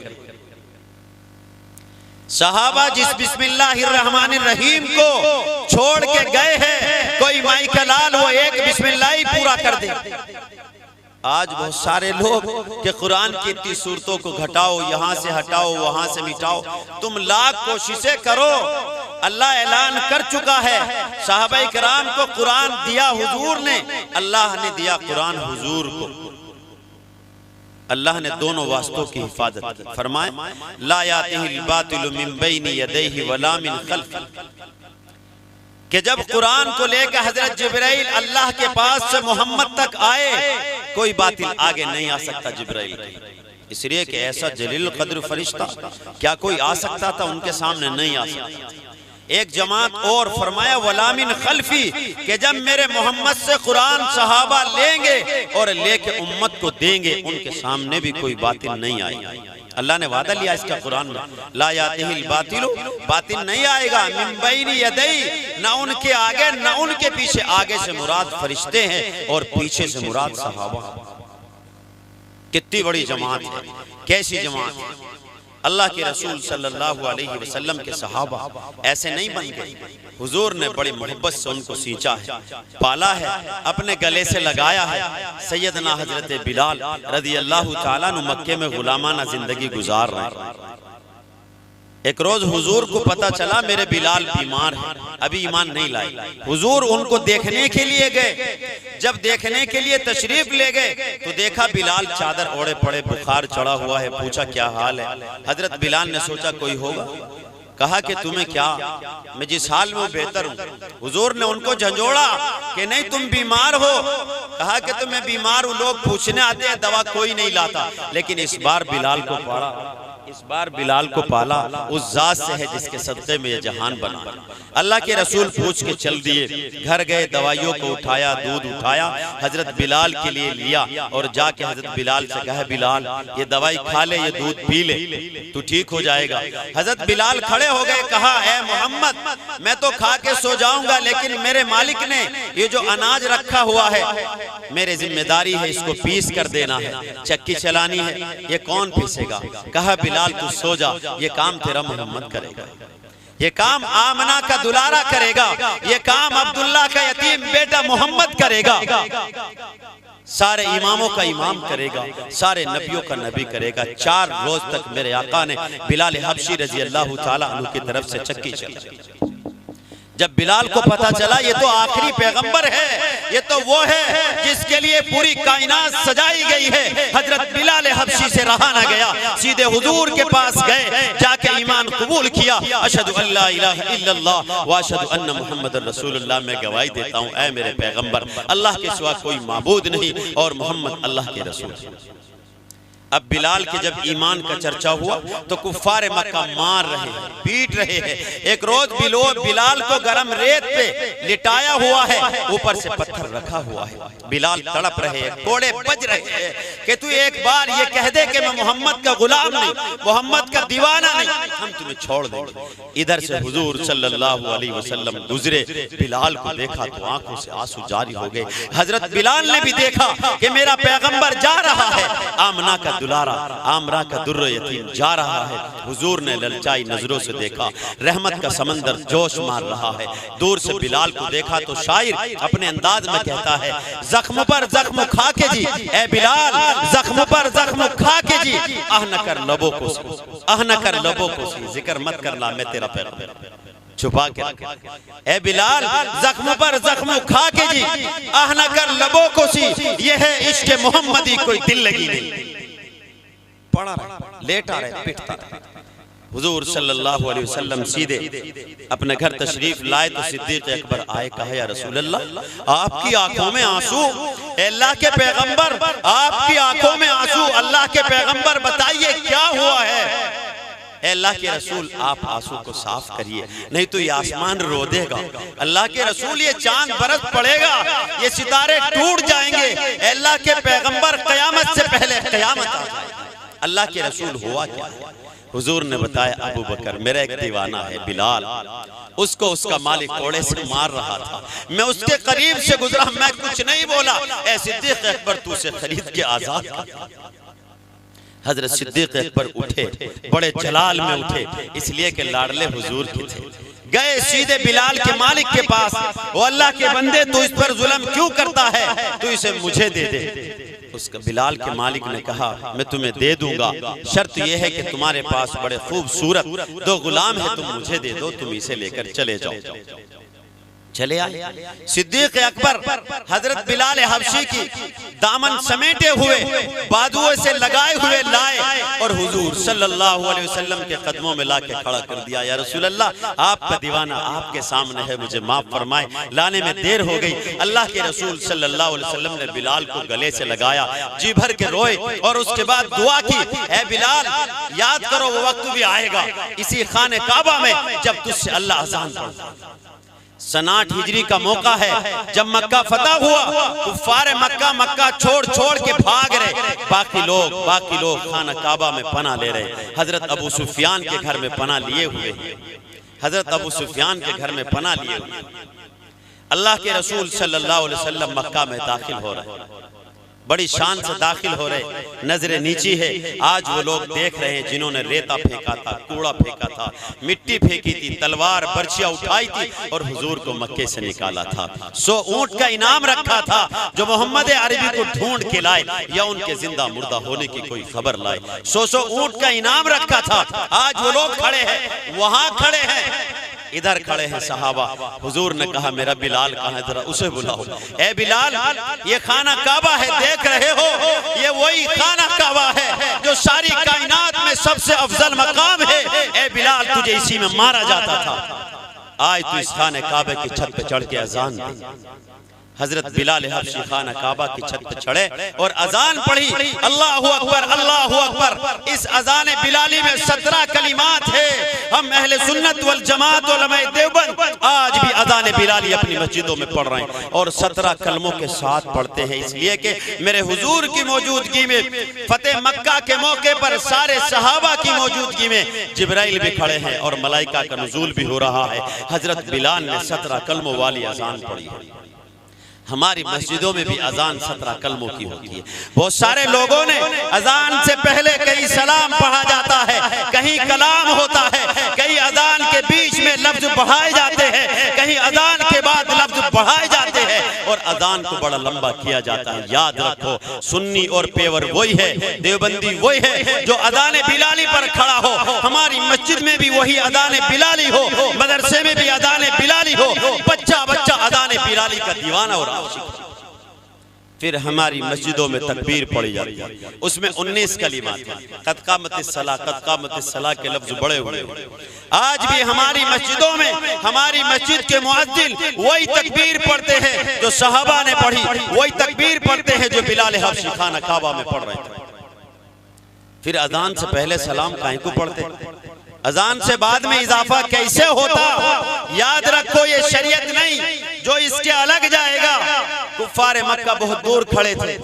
सहाबा जिस बिस्मिल्लाहिर्रहमानिर्रहीम को छोड़ के गए हैं, कोई माई का लाल वो एक बिस्मिल्लाह ही पूरा कर दे। आज बहुत सारे लोग के कुरान की इतनी सूरतों को घटाओ, यहाँ से हटाओ, वहां से मिटाओ। तुम लाख कोशिशें करो, अल्लाह ऐलान कर चुका है, सहाबा इकराम को कुरान दिया हुजूर ने, अल्लाह ने दिया कुरान हुजूर को। अल्लाह ने दोनों वास्तों की हिफाजत की। फरमाए ला यातिहिल बातिलु मिन बैनि यदैहि वला मिन खल्फिही, कि जब कुरान को लेकर हजरत जिब्राइल अल्लाह के पास से मोहम्मद तक आए, कोई बातिल आगे नहीं आ सकता जिब्राइल। इसलिए कि ऐसा जलील कद्र फरिश्ता क्या कोई आ सकता था? उनके सामने नहीं आ सकता। एक जमात और फरमाया वला मिन खल्फी, कि जब मेरे मोहम्मद से कुरान सहाबा लेंगे और लेके उम्मत को देंगे, उनके सामने भी कोई बातिल नहीं आएगी। अल्लाह ने वादा लिया इसका कुरान में, ला यातिहिल बातिलु, बातिल नहीं आएगा, मिन बैनि यदैहि, न उनके आगे न उनके पीछे। आगे से मुराद फरिश्ते हैं और पीछे से मुराद सहाबा। कितनी बड़ी जमात है, कैसी जमात है। अल्लाह के रसूल सल्लल्लाहु अलैहि वसल्लम के सहाबा ऐसे नहीं बन गए। हुजूर ने बड़ी मोहब्बत से उनको सींचा है, पाला है, अपने गले से लगाया है। सैयदना हजरत बिलाल रज़ी अल्लाह ताला अन्हु मक्के में गुलामाना जिंदगी गुजार रहे हैं। एक रोज हुजूर को पता चला मेरे बिलाल बीमार हैं, अभी ईमान नहीं लाए। हुजूर उनको देखने के लिए गए। जब देखने के लिए तशरीफ ले गए तो देखा बिलाल चादर ओढ़े पड़े, बुखार चढ़ा हुआ है। पूछा क्या हाल है? हजरत बिलाल ने सोचा कोई होगा, कहा कि तुम्हें क्या, मैं जिस हाल में बेहतर हूँ। हुजूर ने उनको झंझोड़ा कि नहीं तुम बीमार हो। कहा कि तो मैं बीमार हूँ, लोग पूछने आते हैं, दवा कोई नहीं लाता। लेकिन इस बार बिलाल को पाला, इस बार बिलाल को पाला उस जात से है जिसके सदक़े में ये जहान बना। अल्लाह के रसूल पूछ के चल दिए, घर गए, दवाइयों को उठाया, दूध उठाया, हजरत बिलाल के लिए लिया और जाके हजरत बिलाल से कहा बिलाल ये दवाई खा ले, ये दूध पी ले, तू ठीक हो जाएगा। हजरत बिलाल खड़े हो गए, कहा ए मोहम्मद मैं तो खा के सो जाऊंगा, लेकिन मेरे मालिक ने ये जो अनाज रखा हुआ है मेरी जिम्मेदारी है, इसको पीस कर देना है, चक्की चलानी है, ये कौन पीसेगा? कहा बिलाल तू सो जा, ये काम तेरा मोहम्मद करेगा, ये काम आमना का दुलारा करेगा, ये काम अब्दुल्ला का यतीम बेटा मोहम्मद करेगा, सारे इमामों का इमाम करेगा, सारे नबियों का नबी करेगा। 4 रोज तक मेरे आका ने बिलाल हबशी रजी अल्लाह ताला अन्हु की तरफ से चक्की चलाई। जब बिलाल को पता चला ये तो आखिरी पैगंबर है, ये तो वो है जिसके लिए पूरी कायनात सजाई गई है, हजरत बिलाल हबशी से रहा ना गया। सीधे हुजूर के पास गए, जाके ईमान कबूल किया। अशहदु अल्ला इलाहा इल्लल्लाह व अशहदु अन्ना मुहम्मदर रसूलुल्लाह, मैं गवाही देता हूँ ऐ मेरे पैगंबर अल्लाह के सिवा कोई माबूद नहीं और मोहम्मद अल्लाह के रसूल। अब बिलाल के जब ईमान का चर्चा हुआ तो कुफ्फार मक्का मार रहे हैं, पीट रहे हैं। एक रोज बिलाल को गरम रेत पे लिटाया हुआ है, ऊपर से पत्थर रखा हुआ है। बिलाल तड़प रहे हैं, कोड़े बज रहे हैं कि तू एक बार ये कह दे कि मैं मोहम्मद का गुलाम नहीं, मोहम्मद का दीवाना नहीं, हम तुम्हें छोड़ देंगे। इधर से हुजूर सल्लल्लाहु अलैहि वसल्लम गुजरे, बिलाल को देखा तो आंखों से आंसू जारी हो गए। हजरत बिलाल ने भी देखा कि मेरा पैगंबर जा रहा है, आमना का दुलारा, आमरा का दुर्र यतीम जा रहा है। हुजूर ने ललचाई नजरों से देखा, रहमत का समंदर जोश मार रहा है। दूर से बिलाल को देखा तो शायर अपने अंदाज में कहता है जख्म पर जख्म खा के जी, ए बिलाल जख्म पर जख्म खा के जी, आह न कर लबों को सी, आह न कर लबों को सी, जिक्र मत करना मैं तेरा पैगंबर छुपा के रख। ए बिलाल जख्म पर जख्म खा के जी, आह न कर लबों को सी, ये है इश्क मोहम्मदी कोई दिल लगी नहीं। पड़ा रहे, लेटा रहे, पिटता रहे। हुजूर सल्लल्लाहु अलैहि वसल्लम सीधे अपने घर तशरीफ लाए तो सिद्दीक अकबर आए, कहा या रसूल अल्लाह आपकी आंखों में आंसू, अल्लाह के पैगंबर आपकी आंखों में आंसू, अल्लाह के पैगंबर बताइए क्या हुआ है? अल्लाह के रसूल आप आंसू को साफ करिए, नहीं तो ये आसमान रो देगा। अल्लाह के रसूल ये चांद बरस पड़ेगा, ये सितारे टूट जाएंगे। अल्लाह के पैगंबर कयामत से पहले कयामत आ जाएगी। अल्लाह के रसूल हुआ क्या है? हुजूर ने बताया अबू बकर मेरा एक दीवाना है बिलाल, उसको उसका मालिक कोड़े से मार रहा था, मैं उसके करीब से गुजरा, मैं कुछ नहीं बोला। ऐ सिद्दीक अकबर तू से खरीद के आजाद कर। हजरत सिद्दीक अकबर उठे, बड़े जलाल में उठे, इसलिए कि लाडले हुजूर के थे। गए सीधे बिलाल के मालिक के पास, वो अल्लाह के बंदे तू इस पर जुल्म क्यों करता है, तू इसे मुझे दे दे। उसका बिलाल के मालिक ने कहा मैं तुम्हें दे दूंगा, शर्त यह है कि तुम्हारे पास बड़े खूबसूरत 2 गुलाम है, तुम मुझे दे दो, तुम इसे लेकर चले जाओ। चले आए सिद्दीक अकबर हजरत बिलाल हबशी की दामन समेटे हुए, बाजुओं से लगाए हुए लाए और हुजूर सल्लल्लाहु अलैहि वसल्लम के कदमों में लाके खड़ा कर दिया। या रसूल अल्लाह आपका दीवाना आपके सामने है, मुझे माफ फरमाए, लाने में देर हो गई। अल्लाह के रसूल सल्लल्लाहु अलैहि वसल्लम ने बिलाल को गले से लगाया, जी भर के रोए और उसके बाद दुआ की, ए बिलाल याद करो वो वक्त भी आएगा इसी खाने काबा में जब तुझसे अल्लाह अज़ान पढ़ेगा। 59 हिजरी का मौका है, जब मक्का फतह हुआ, कुफ्फार मक्का छोड़ छोड़ के भाग रहे, बाकी लोग खाना काबा में पनाह ले रहे। हजरत अबू सुफियान के घर में पनाह लिए हुए, हजरत अबू सुफियान के घर में पनाह लिए हुए। अल्लाह के रसूल सल्लल्लाहु अलैहि वसल्लम मक्का में दाखिल हो रहे, बड़ी शान से दाखिल हो रहे, नजरें नीची है। आज वो लोग देख रहे हैं जिन्होंने रेता फेंका था, कूड़ा फेंका था, मिट्टी फेंकी थी, तलवार बर्छियां उठाई थी और हुजूर को मक्के से निकाला था। 100 ऊंट का इनाम रखा था जो मोहम्मद अरबी को ढूंढ के लाए या उनके जिंदा मुर्दा होने की कोई खबर लाए। 100 ऊंट का इनाम रखा था। आज वो लोग खड़े हैं, वहां खड़े हैं, इधर खड़े हैं सहाबा। हुजूर ने कहा मेरा बिलाल कहाँ है, जरा उसे बुलाओ। ए बिलाल, ये खाना काबा है, देख रहे हो, ये वही खाना काबा है जो सारी कायनात में सबसे अफजल मकाम है। ए बिलाल, तुझे इसी में मारा जाता था, आज तू इस खाने काबे की छत पे चढ़ के अजान दे। हजरत बिलाल हबशी खाना काबा की छत पे चढ़े और अजान पढ़ी, अल्लाहु अकबर, अल्लाहु अकबर। इस अजान बिलाली में 17 कलिमात है। हम अहले सुन्नत वल जमात उलमाए देवबंद आज भी अजान बिलाली अपनी मस्जिदों में पढ़ रहे हैं और 17 कलमों के साथ पढ़ते हैं, इसलिए कि मेरे हुजूर की मौजूदगी में, फतेह मक्का के मौके पर सारे सहाबा की मौजूदगी में जिब्राइल भी खड़े हैं और मलाइका का नुज़ूल भी हो रहा है। हजरत बिलाल ने 17 कलमों वाली अजान पढ़ी है। हमारी मस्जिदों में भी अजान 17 कलमों की होती है। बहुत सारे लोगों ने अजान से पहले कहीं सलाम पढ़ा जाता है, कहीं कलाम होता है, कहीं अजान के बीच में लफ्ज बढ़ाए जाते हैं, कहीं अजान के बाद लफ्ज बढ़ाए जाते हैं और अजान को बड़ा लंबा किया जाता है। याद रखो, सुन्नी और पेवर वही है, देवबंदी वही है जो अजान बिलाली पर खड़ा हो। हमारी मस्जिद में भी वही अजान बिलाली हो, मदरसे में भी अजान बिलाली हो, बच्चा बच्चा अजान बिलाली का दीवाना और फिर हमारी मस्जिदों में तकबीर पड़ी जाती है, उसमें 19 कलिमात हैं। कद कामतिस सलाह, कद कामतिस सलाह के लफ्ज बड़े हुए। आज भी हमारी मस्जिदों में हमारी मस्जिद के मुअज्जिन वही तकबीर पढ़ते हैं जो सहाबा ने पढ़ी, वही तकबीर पढ़ते हैं जो बिलाल हबशी खाना काबा में पढ़ रहे थे। फिर अजान से पहले सलाम काहे को पढ़ते, अजान से बाद में इजाफा कैसे होता? याद रखो, ये शरीयत नहीं जो इसके अलग जाएगा। कुफ्फारे मक्का बहुत दूर खड़े थे,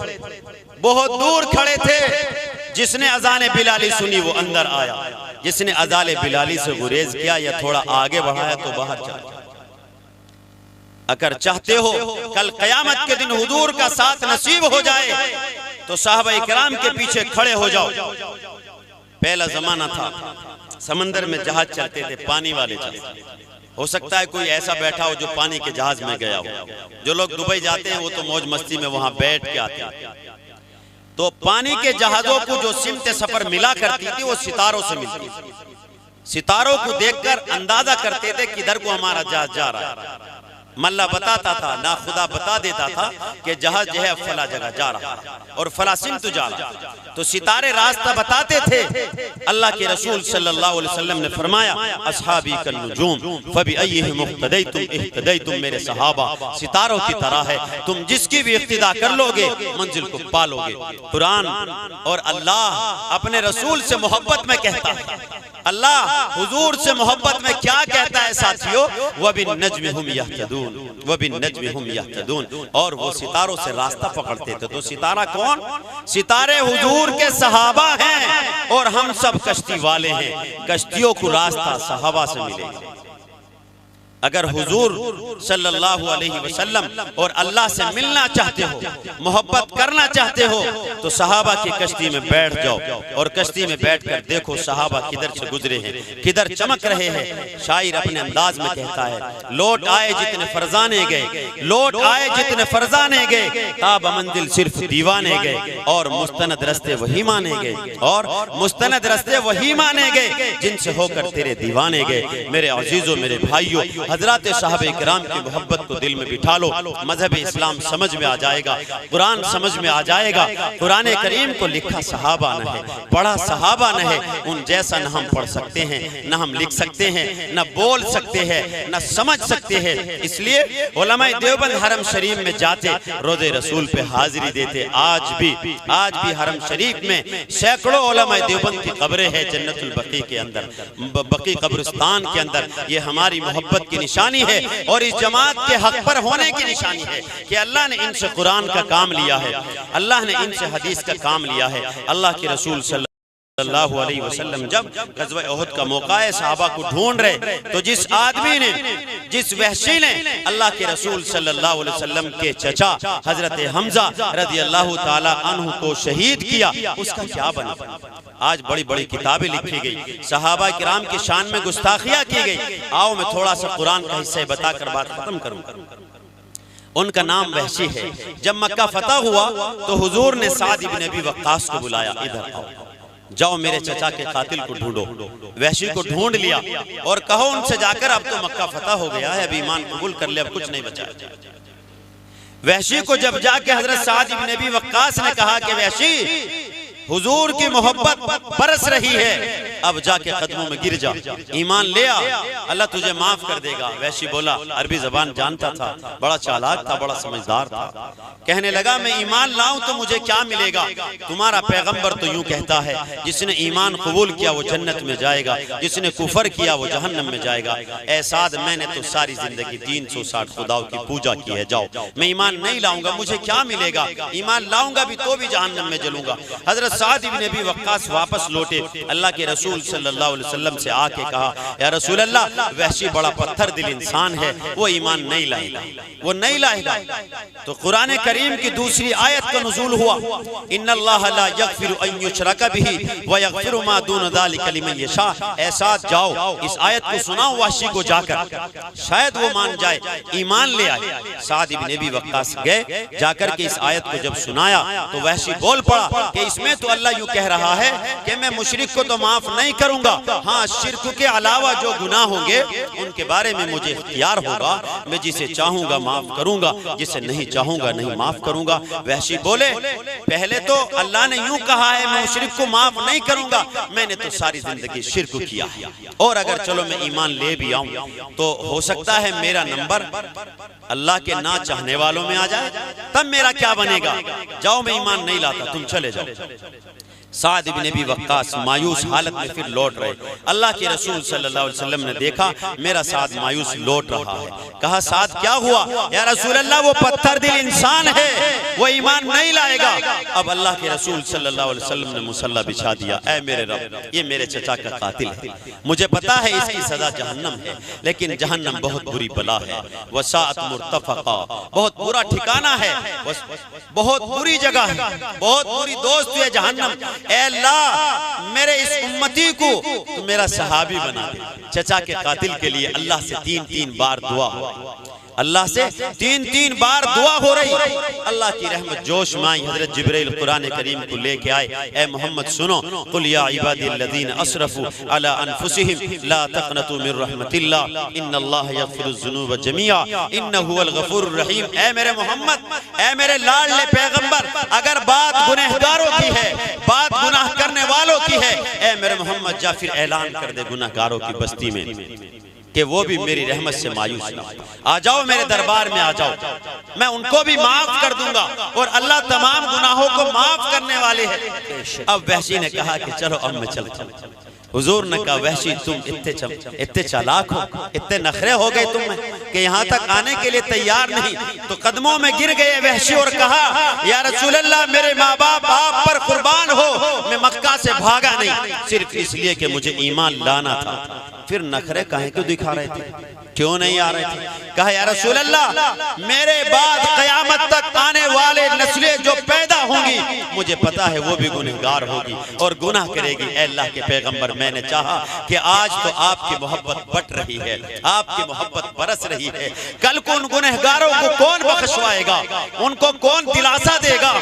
बहुत दूर खड़े थे। जिसने अजान बिलाली सुनी वो अंदर आया, जिसने अजान बिलाली से गुरेज किया या थोड़ा आगे बढ़ाया तो बाहर चला। अगर चाहते हो कल क़यामत के दिन हुजूर का साथ नसीब हो जाए तो साहबा इकराम के पीछे खड़े हो जाओ। पहला जमाना था, समंदर में जहाज चलते थे, पानी वाले जहाज। हो सकता है कोई ऐसा बैठा हो जो पानी के जहाज में गया हो। जो लोग दुबई जाते हैं वो तो मौज मस्ती में वहां बैठ के आते हैं। तो पानी के जहाजों को जो सिमत सफर मिला करती थी वो सितारों से मिलती थी। सितारों को देखकर अंदाजा करते थे किधर को हमारा जहाज जा रहा है। मल्ला बताता था, ना खुदा बता देता था कि जहाज जो है फला जगह जा रहा है और फला सिमत जा रहा है। तो सितारे रास्ता बताते थे। अल्लाह के रसूल सल्लल्लाहु अलैहि वसल्लम ने फरमाया, अस्हाबी कन नुजूम फबिअय्यिहिम मुक्तदैतुम इह्तदैतुम, मेरे सहाबा सितारों की तरह है, तुम जिसकी भी इक्तिदा कर लोगे मंजिल को पालोगे। कुरान और अल्लाह अपने रसूल से मोहब्बत में कहता है। अल्लाह हुजूर से मोहब्बत में क्या कहता है साथियों? वबिन्नज्मि हुम यहतदून, वबिन्नज्मि हुम यहतदून। और वो सितारों से रास्ता पकड़ते थे। तो सितारा कौन? सितारे हुजूर के सहाबा हैं और हम सब कश्ती वाले हैं। कश्तियों को रास्ता सहाबा से मिलेगा। अगर हुजूर सल्लल्लाहु अलैहि वसल्लम और अल्लाह से मिलना चाहते हो, मोहब्बत करना चाहते हो तो सहाबा की कश्ती में बैठ जाओ और कश्ती में बैठकर देखो सहाबा किधर से गुजरे हैं, किधर चमक रहे हैं। शायर अपने अंदाज में कहता है, लौट आए जितने फरजाने गए, लौट आए जितने फरजाने गए, ताब मंजिल सिर्फ दीवाने गए और मुस्तनद रस्ते वही माने गए, और मुस्तनद रस्ते वही माने गए जिनसे होकर तेरे दीवाने गए। मेरे अजीजों, मेरे भाइयों, हजरत साहब इकराम की मोहब्बत को दिल में बिठा लो। मजहब इस्लाम समझ में आ जाएगा, कुरान समझ में आ जाएगा। कुरान करीम को लिखा सहाबा न है, पढ़ा सहाबा न है, उन जैसा न हम पढ़ सकते हैं, न हम लिख सकते हैं, न बोल सकते हैं, न समझ सकते हैं। इसलिए उलमाए देवबंद हरम शरीफ में जाते, रोज़े रसूल पे हाजिरी देते। आज भी हरम शरीफ में सैकड़ों उलमाए देवबंद की कब्रें हैं जन्नतुल बकी के अंदर, बकी कब्रिस्तान के अंदर। ये हमारी मोहब्बत की निशानी है और इस जमात के हक पर होने की निशानी है कि अल्लाह ने इनसे कुरान का काम लिया है, अल्लाह ने इनसे हदीस का काम लिया है। अल्लाह के रसूल सल्लल्लाहु अलैहि वसल्लम जब ग़ज़वा उहद का मौका है, सहाबा को ढूंढ रहे, तो जिस आदमी ने, जिस वहशी ने अल्लाह के रसूल सल्लल्लाहु अलैहि वसल्लम के चचा हजरत हमजा रज़ियल्लाहु ताला अन्हु को शहीद किया, उसका क्या बना। आज बड़ी बड़ी किताबें लिखी गई, सहाबा किराम की शान में गुस्ताखियां की गई। आओ मैं थोड़ा सा कुरान का हिस्सा बताकर बात खत्म करूं। उनका नाम वहशी है। जब मक्का फतह हुआ तो हुजूर ने साद इब्न अबी वक्कास को बुलाया, इधर आओ, जाओ मेरे चचा के कातिल को ढूंढो। वहशी को ढूंढ लिया और कहो उनसे जाकर अब तो मक्का फतह हो गया है, अब ईमान कबूल कर ले, अब कुछ नहीं बचा। वहशी को जब जाके हजरत साद इब्न अबी वक्कास ने कहा कि वहशी हुजूर की मोहब्बत बरस रही है, अब जाके कदमों में गिर जा, ईमान ले आ, अल्लाह तुझे माफ कर देगा। वैसी बोला, अरबी जबान जानता था, बड़ा चालाक था, बड़ा समझदार था। कहने लगा मैं ईमान लाऊं तो मुझे क्या मिलेगा? तुम्हारा पैगंबर तो यूं कहता है, जिसने ईमान कबूल किया वो जन्नत में जाएगा, जिसने कुफर किया वो जहन्नम में जाएगा। ऐ साद, मैंने तो सारी जिंदगी 360 खुदाओं की पूजा की है, जाओ मैं ईमान नहीं लाऊंगा, मुझे क्या मिलेगा? ईमान लाऊंगा भी तो भी जहन्नम में जलूंगा। हजरत साद इब्न अबी वक्कास वापस लौटे, अल्लाह के रसूल सल्लल्लाहु अलैहि वसल्लम से आके कहा, या रसूल अल्लाह, वहशी बड़ा पत्थर दिल इंसान है, वो ईमान नहीं लाएगा, वो नहीं लाएगा। तो कुरान करीम की दूसरी आयत का नुज़ूल हुआ, इन्नल्लाह ला यग़फिरु अन युशरका बिही व यग़फिरु मा दून ज़ालिका लिमन यशा। ऐसा जाओ इस आयत को सुनाओ वहशी को जाकर, शायद वो मान जाए, ईमान ले आए। साद इब्न अबी वक्कास गए, जाकर के इस आयत को जब सुनाया तो वहशी बोल पड़ा कि इसमें तो अल्लाह यूं कह रहा है कि मैं मुशरिक को तो माफ नहीं करूंगा, हाँ शिर्क के अलावा जो गुनाह होंगे उनके बारे में मुझे इख्तियार होगा, मैं जिसे चाहूंगा माफ करूंगा, जिसे नहीं चाहूंगा नहीं माफ करूंगा। वहशी बोले, पहले तो अल्लाह ने यूं कहा है मैं मुशरिक को माफ नहीं करूंगा, मैंने तो सारी जिंदगी शिर्क किया है, और अगर चलो मैं ईमान ले भी आऊं तो हो सकता है मेरा नंबर अल्लाह के ना चाहने वालों में आ जाए, तब मेरा क्या बनेगा? जाओ मैं ईमान नहीं लाता, तुम चले जाओ। साद इब्न अबी वक्कास मायूस हालत में फिर लौट रहे। अल्लाह के रसूल सल्लल्लाहु अलैहि वसल्लम ने देखा मेरा साद मायूस लौट रहा है, कहा साद क्या हुआ? या रसूल अल्लाह, वो पत्थर दिल इंसान है, वो ईमान नहीं लाएगा। अब अल्लाह के रसूल सल्लल्लाहु अलैहि वसल्लम ने मुसल्ला बिछा दिया, ऐ मेरे रब, ये मेरे चचा का कातिल है, मुझे पता है इसकी सजा जहन्नम है, लेकिन जहन्नम बहुत बुरी बला है, वसाअत मुर्तफका, बहुत बुरा ठिकाना है, बहुत बुरी जगह है, बहुत बुरी दोस्त है जहन्नम। ऐ अल्लाह, मेरे इस उम्मती को तो मेरा सहाबी बना दे। चचा के कातिल के लिए अल्लाह से 3-3 बार दुआ हो, अल्लाह से 3-3 बार दुआ हो रही। अल्लाह की रहमत जोश में आई, हजरत जिब्रील कुरान करीम को लेके आए, ए मोहम्मद सुनो, कुल या इबादिल्लज़ीना असरफू अला अनफुसिहिम ला तक़नतू मिन रहमतिल्लाह इन्नल्लाह यग़फिरुज़्ज़ुनूब जमीआ इन्नहु हुवल गफूरुर रहीम। ए मेरे मोहम्मद, ए मेरे लाडले पैगंबर, अगर बात गुनहगारों की है, बात गुनाह करने वालों की है, ए मेरे मोहम्मद जा फिर ऐलान कर दे गुनाहगारों की बस्ती में कि वो भी मेरी रहमत से मायूस ना, आ जाओ मेरे दरबार में आ जाओ, मैं उनको भी माफ कर दूंगा, और अल्लाह तमाम गुनाहों को माफ करने वाले हैं। अब वहशी ने कहा कि चलो अब मैं चलता हूं। हुजूर ने कहा, वहशी तुम इतने चालाक हो, इतने नखरे हो गए तुम कि यहाँ तक आने के लिए तैयार नहीं। तो कदमों में गिर गए वहशी और कहा, या रसूल अल्लाह, मेरे माँ बाप आप पर कुर्बान हो, मैं मक्का से भागा नहीं सिर्फ इसलिए कि मुझे ईमान लाना था। फिर नखरे काहे क्यों दिखा रहे थे, क्यों नहीं आ रहे थे? कहा, या रसूल अल्लाह, मेरे बाद कयामत तक आने वाले नस्लें जो पैदा होंगी, मुझे पता है वो भी गुनहगार होगी और गुनाह करेगी। ऐ अल्लाह के पैगंबर, मैंने चाहा कि आज तो आपकी मोहब्बत बट रही है, आपकी मोहब्बत बरस रही है, कल को उन गुनहगारों को कौन बख्शवाएगा, उनको कौन दिलासा देगा,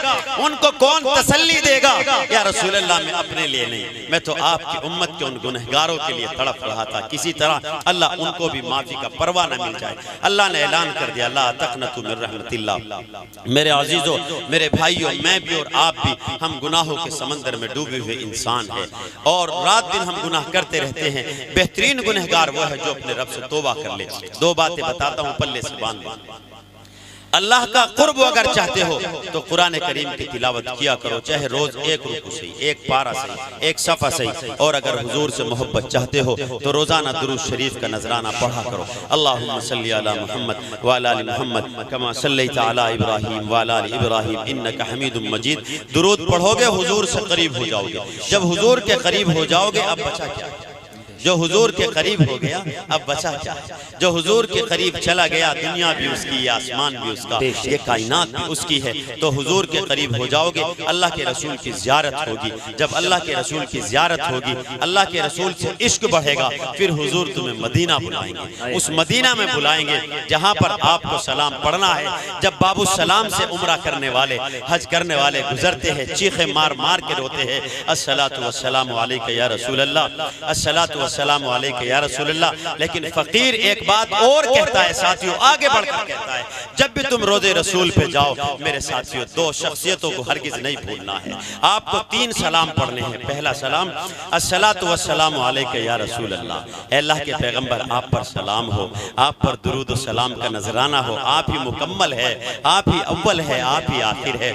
उनको कौन तसल्ली देगा? या रसूल अल्लाह, मैं अपने लिए नहीं, मैं तो आपकी उम्मत के उन गुनहगारों के लिए तड़प रहा था, किसी तरह अल्लाह उनको भी माफी का परवाह न मिल जाए। अल्लाह ने ऐलान कर दिया, ला तक़नतू मिन रहमतिल्लाह। मेरे अजीजों, मेरे भाइयों, मैं भी और आप भी, हम गुनाहों के समंदर में डूबे हुए इंसान हैं और रात दिन हम गुनाह करते रहते हैं। बेहतरीन गुनहगार वो है जो अपने रब से तौबा कर ले। दो बातें बताता हूँ, पल्ले से बांध लो। अल्लाह का कुर्ब अगर चाहते हो तो कुरान करीम की तिलावत किया करो, चाहे रोज एक रुकू सही, एक पारा सही, एक सफ़ा सही। और अगर हुजूर से मोहब्बत चाहते हो तो रोज़ाना दुरूद शरीफ का नजराना पढ़ा करो। अल्लाहुम्मा सल्ली अला मुहम्मद व अला आलि मुहम्मद कमा सल्लैता अला इब्राहीम व अला आलि इब्राहीम इन्नका हमीदुम मजीद। दुरूद पढ़ोगे हुजूर से करीब हो जाओगे। जब हुजूर के करीब हो जाओगे अब बचा क्या? जो हुजूर के करीब हो गया अब बचा क्या? जो हुजूर के करीब चला गया दुनिया भी उसकी, ये आसमान भी उसका, ये कायनात भी उसकी है। तो हुजूर के करीब हो जाओगे, अल्लाह के रसूल की ज़ियारत होगी। जब अल्लाह के रसूल की ज़ियारत होगी, अल्लाह के रसूल से इश्क बढ़ेगा, फिर हुजूर तुम्हें मदीना बुलाएंगे। उस मदीना में बुलाएंगे जहाँ पर आपको सलाम पढ़ना है। जब बाबू सलाम से उम्रा करने वाले, हज करने वाले गुजरते हैं, चीखे मार मार के रोते हैं, अस्सलातु वस्सलामु अलैका या रसूल अल्लाह, अस्सलातु वस्सलामु अलैका या रसूल अल्लाह। लेकिन फकीर एक बात और कहता है साथियों, आगे बढ़कर कहता है, जब भी तुम रोज़े रसूल पे जाओ मेरे साथियों, दो शख्सियतों को हरगिज नहीं भूलना है। आपको 3 सलाम पढ़ने हैं। पहला सलाम अस्सलातु वस्सलामु अलैका या रसूल अल्लाह, अल्लाह के पैगंबर आप पर सलाम हो, आप पर दुरूद सलाम का नजराना हो। आप ही मुकम्मल है, आप ही अव्वल है, आप ही आखिर है।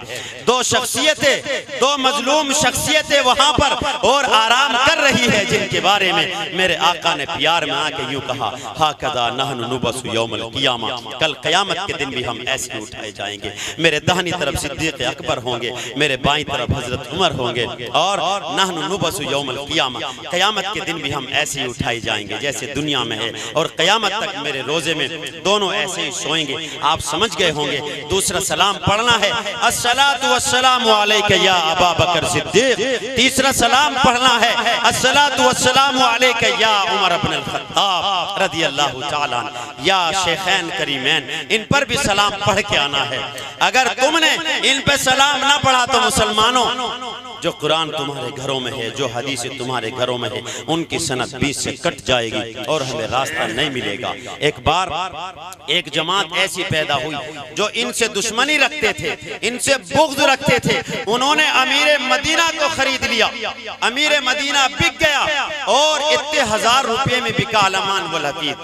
2 शख्सियतें, 2 मजलूम शख्सियतें वहां पर और आराम कर रही है, जिनके बारे में मेरे आका ने प्यार में आके यूं कहा, हाकदा नहनु नुबसु यौमल क़ियामा, कल क़यामत के दिन भी हम ऐसे उठाए जाएंगे। मेरे दाहिनी तरफ सिद्दीक़ अकबर होंगे, मेरे बाईं तरफ हजरत उमर होंगे, और नहनु नुबसु यौमल क़ियामा, क़यामत के दिन भी हम ऐसे ही उठाए जाएंगे जैसे दुनिया में है, और क़यामत तक मेरे रोजे में दोनों ऐसे ही सोएंगे। आप समझ गए होंगे। दूसरा सलाम पढ़ना है, अस्सलातु वस्सलामु अलैका या अबा बकर सिद्दीक़। तीसरा सलाम पढ़ना है, अस्सलातु वस्सलामु अलैका या उमर इब्न अल-खत्ताब रज़ियल्लाहु ताला अन्हु, या शेखैन करीमैन। इन पर भी सलाम पढ़ के आना है। अगर तुमने इन पे सलाम ना पढ़ा तो मुसलमानों, जो कुरान तुम्हारे घरों में है, जो हदीसें तुम्हारे घरों में है, उनकी सनद 20 से कट जाएगी और हमें रास्ता नहीं मिलेगा। एक बार एक जमात ऐसी पैदा हुई जो इनसे दुश्मनी रखते थे, इनसे बुग़्ज़ रखते थे। उन्होंने अमीर मदीना को खरीद लिया। अमीर मदीना बिक गया और इतने 1000 रुपये में बिका। अलमान वल हकीक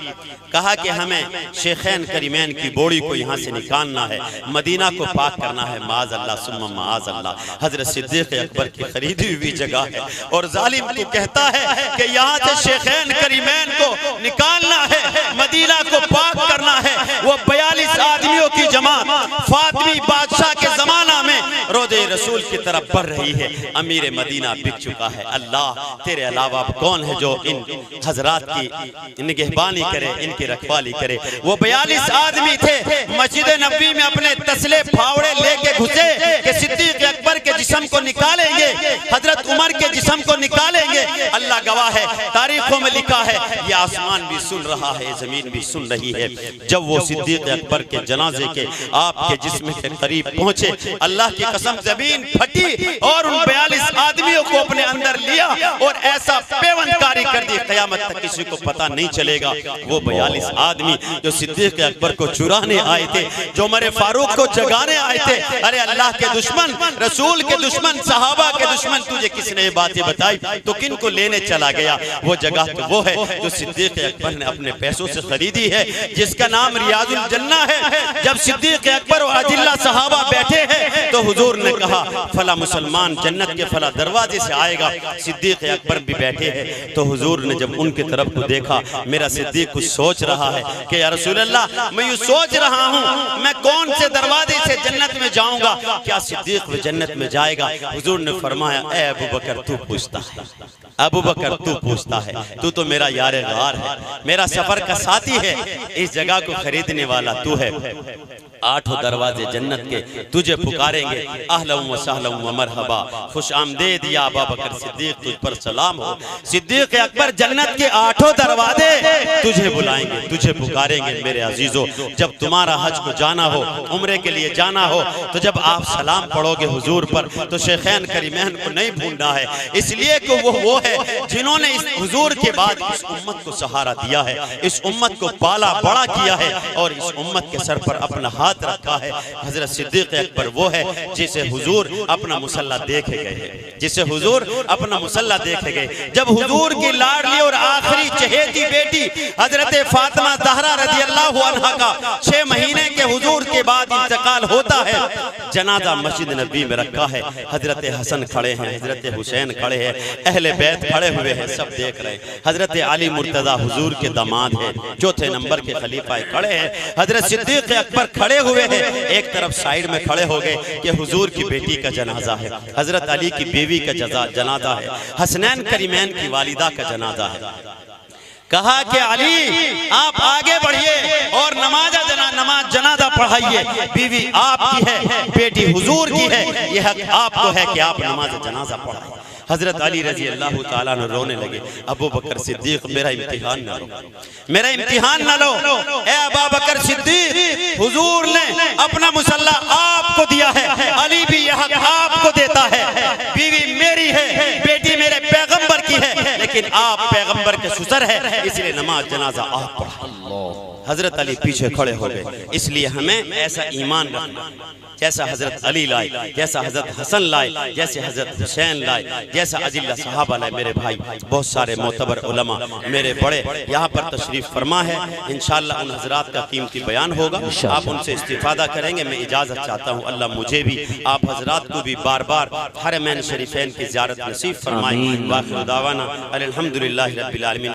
कहा कि हमें शेखैन करीमैन की बोड़ी को यहाँ से निकालना है, मदीना को पाक करना है। माज़ अल्लाह सुम्मा माज़ अल्लाह, हज़रत सिद्दीक़ अकबर की खरीदी हुई जगह है, और जालिम तू कहता है कि यहाँ से शेखैन करीमैन को निकालना है, मदीना को पाक करना है। वो 42 आदमियों की जमात फातिमी बादशाह के जमाना में रोज़े रसूल की तरफ बढ़ रही है। अमीर मदीना बिक चुका है। अल्लाह तेरे अलावा कौन है जो इन हजरात की निगहबानी करे, इनकी रखवाली करे। वो 42 आदमी थे, मस्जिद नबी में अपने तसले फावड़े लेके घुसे कि सिद्दीक़ अकबर के जिस्म को निकालेंगे, हजरत उमर के जिस्म को निकालेंगे। अल्लाह गवाह है, तारीखों में लिखा है, ये आसमान भी सुन रहा है, जमीन भी सुन रही है। जब वो सिद्दीक़ अकबर के जनाजे के आपके जिस्म के करीब पहुंचे, अल्लाह की कसम जमीन फटी और उन 42 आदमियों को अपने अंदर लिया और ऐसा पेवंदकारी कर दी, क़यामत तक किसी को पता नहीं चलेगा। वो 42 आदमी जो सिद्दीक़ अकबर को चुराने आए थे, जो उमर फारूक को जगाने आए थे, अरे अल्लाह के दुश्मन, रसूल के दुश्मन, सहाबा के दुश्मन, तुझे किसने ये बातें बताई तो किन को लेने चला गया? वो जगह तो वो है जो सिद्दीक़ अकबर ने अपने पैसों से खरीदी है, जिसका नाम रियाजुल जन्ना है। जब सिद्दीक़ अकबर और अजिल्ला सहाबा बैठे हैं तो हुजूर ने कहा, फला मुसलमान जन्नत के फला दरवाजे से आएगा। सिद्दीक़ अकबर भी बैठे हैं। तो हुजूर ने जब उनकी तरफ को देखा, मेरा सिद्दीक़ कुछ सोच रहा है कि या रसूल अल्लाह, मैं यूँ सोच रहा हूँ मैं कौन से दरवाजे से जन्नत में जाऊंगा, क्या सिद्दीक़ जन्नत में जाएगा? हुजूर ने फरमाया, ए अबू बकर तू पूछता है, अबू बकर तू पूछता है, तू तो मेरा यार गार है, मेरा सफर का साथी है, इस जगह को खरीदने वाला तू है। 8 दरवाजे जन्नत के तुझे पुकारेंगे, अहलन व सहलन व मरहबा, खुश आमदेद या अबू बकर सिद्दीक़, तुझ पर सलाम हो। सिद्दीक़ अकबर जन्नत के 8 दरवाजे तुझे बुलाएंगे, तुझे पुकारेंगे। मेरे अजीजों, जब तुम्हारा हज को जाना हो, उम्रे के लिए जाना हो, तो जब आप सलाम पढ़ोगे हुजूर पर तो शेखैन करीमैन को नहीं भूलना है, इसलिए कि वो है है जिन्होंने इस हुजूर के बाद इस उम्मत को सहारा दिया है, इस उम्मत को पाला बड़ा किया है और इस उम्मत के सर पर अपना हाथ रखा है। हजरत सिद्दीक अकबर वो है जिसे हुजूर अपना मुसल्ला देखे गए, जिसे हुजूर अपना मुसल्ला देखे गए। जब हुजूर की लाडली और आखिरी चहेती बेटी हजरत फातिमा ज़हरा रज़ी अल्लाह अन्हा का 6 महीने के हुजूर के बाद इंतकाल होता है, जनाजा मस्जिद नबी में रखा है। हजरत हसन खड़े हैं, हजरत हुसैन खड़े हैं, अहले बैत खड़े हुए हैं, सब देख रहे हैं। हजरत अली मुर्तज़ा हुजूर के दामाद हैं, चौथे नंबर के खलीफा खड़े हैं। हजरत सिद्दीक अकबर खड़े हुए हैं, एक तरफ साइड में खड़े हो गए कि हुजूर की बेटी का जनाजा है, हजरत अली की बीवी का जनाजा है, हसनैन करीमैन की वालिदा का जनाजा है। कहा कि अली आप आगे बढ़िए और नमाज जनाजा पढ़ाइए। बीवी आपकी है, बेटी हुजूर की है, यह हक आपको है कि आप नमाज जनाजा पढ़ाइए। हजरत अली रजी अल्लाह ताला ने रोने लगे। अबू बकर सिद्दीक मेरा इम्तिहान ना लो, मेरा इम्तिहान ना लो। ए अबू बकर सिद्दीक, हुजूर ने अपना मुसल्ला आपको दिया है, अली भी यह हक आपको देता है। बीवी मेरी है, बेटी मेरे पैगंबर की है, लेकिन आप पैगंबर के सुसर है, इसलिए नमाज जनाजा आप पढ़ा। हजरत अली पीछे खड़े हो गए। इसलिए हमें ऐसा ईमान रखना जैसा हजरत अली लाए, जैसा हजरत हसन लाए, जैसे हजरत हुसैन लाए, जैसा अजिल्ला सहाबा लाए। मेरे भाई बहुत सारे मोतबर उलमा मेरे बड़े यहाँ पर तशरीफ फरमा है। इंशाअल्लाह उन हजरात का कीमती बयान होगा, आप उनसे इस्तिफादा करेंगे। मैं इजाज़त चाहता हूँ, अल्लाह मुझे भी आप हजरात को भी बार बार हरमैन शरीफैन की ज़ियारत नसीब फरमाए। वाखिर दावाना अल्हम्दुलिल्लाहि रब्बिल आलमीन।